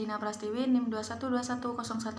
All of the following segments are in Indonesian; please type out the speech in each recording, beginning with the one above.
Dina Prastiwi, NIM 212101040073.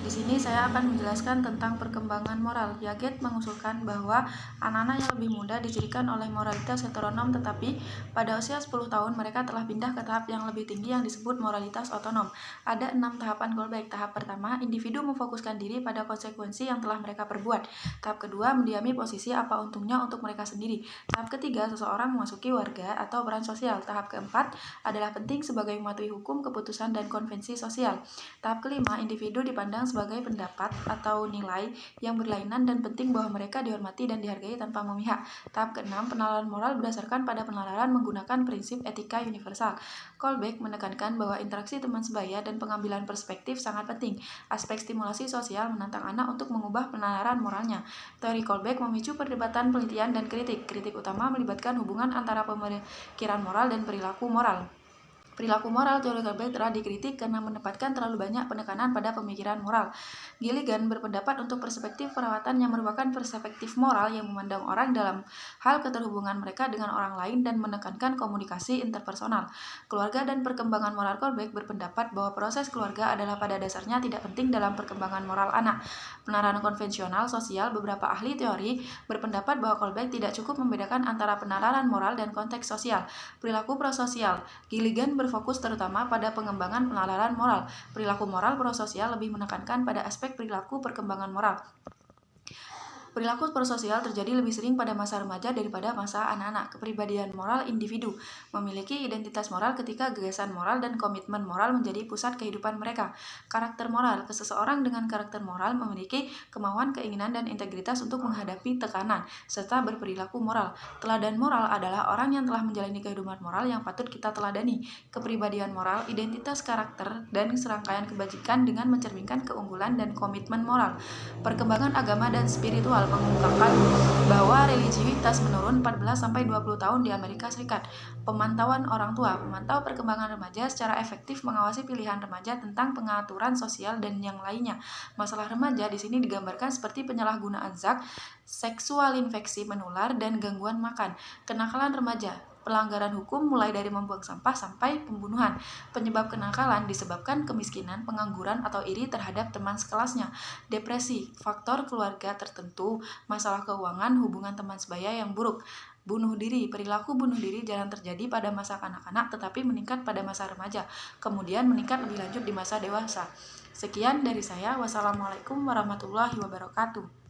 Di sini saya akan menjelaskan tentang perkembangan moral. Piaget mengusulkan bahwa anak-anak yang lebih muda dicirikan oleh moralitas heteronom, tetapi pada usia 10 tahun mereka telah pindah ke tahap yang lebih tinggi yang disebut moralitas otonom. Ada 6 tahapan Goldberg. Tahap pertama, individu memfokuskan diri pada konsekuensi yang telah mereka perbuat. Tahap kedua, mendiami posisi apa untungnya untuk mereka sendiri. Tahap ketiga, seseorang memasuki warga atau peran sosial. Tahap keempat adalah penting sebagai mematuhi hukum, keputusan, dan konvensi sosial. Tahap kelima, individu dipandang sebagai pendapat atau nilai yang berlainan dan penting bahwa mereka dihormati dan dihargai tanpa memihak. Tahap keenam, penalaran moral berdasarkan pada penalaran menggunakan prinsip etika universal. Kolbeck menekankan bahwa interaksi teman sebaya dan pengambilan perspektif sangat penting. Aspek stimulasi sosial menantang anak untuk mengubah penalaran moralnya. Teori Kolbeck memicu perdebatan, penelitian, dan kritik. Kritik utama melibatkan hubungan antara pemikiran moral dan perilaku moral. Perilaku moral teori Kolbeck telah dikritik karena menempatkan terlalu banyak penekanan pada pemikiran moral. Gilligan berpendapat untuk perspektif perawatan yang merupakan perspektif moral yang memandang orang dalam hal keterhubungan mereka dengan orang lain dan menekankan komunikasi interpersonal. Keluarga dan perkembangan moral Kolbeck berpendapat bahwa proses keluarga adalah pada dasarnya tidak penting dalam perkembangan moral anak. Penalaran konvensional sosial, beberapa ahli teori berpendapat bahwa Kolbeck tidak cukup membedakan antara penalaran moral dan konteks sosial. Perilaku prososial, Gilligan berfokus terutama pada pengembangan penalaran moral. Perilaku moral prososial lebih menekankan pada aspek perilaku perkembangan moral. Perilaku prososial terjadi lebih sering pada masa remaja daripada masa anak-anak. Kepribadian moral individu memiliki identitas moral ketika gagasan moral dan komitmen moral menjadi pusat kehidupan mereka. Karakter moral, seseorang dengan karakter moral memiliki kemauan, keinginan, dan integritas untuk menghadapi tekanan, serta berperilaku moral. Teladan moral adalah orang yang telah menjalani kehidupan moral yang patut kita teladani. Kepribadian moral, identitas karakter, dan serangkaian kebajikan dengan mencerminkan keunggulan dan komitmen moral. Perkembangan agama dan spiritual mengungkapkan bahwa religiusitas menurun 14-20 tahun di Amerika Serikat. Pemantauan orang tua, memantau perkembangan remaja secara efektif, mengawasi pilihan remaja tentang pengaturan sosial dan yang lainnya. Masalah remaja di sini digambarkan seperti penyalahgunaan zat, seksual infeksi menular, dan gangguan makan. Kenakalan remaja, pelanggaran hukum mulai dari membuang sampah sampai pembunuhan. Penyebab kenakalan disebabkan kemiskinan, pengangguran, atau iri terhadap teman sekelasnya. Depresi, faktor keluarga tertentu, masalah keuangan, hubungan teman sebaya yang buruk. Bunuh diri, perilaku bunuh diri jarang terjadi pada masa kanak-kanak tetapi meningkat pada masa remaja, kemudian meningkat lebih lanjut di masa dewasa. Sekian dari saya. Wassalamualaikum warahmatullahi wabarakatuh.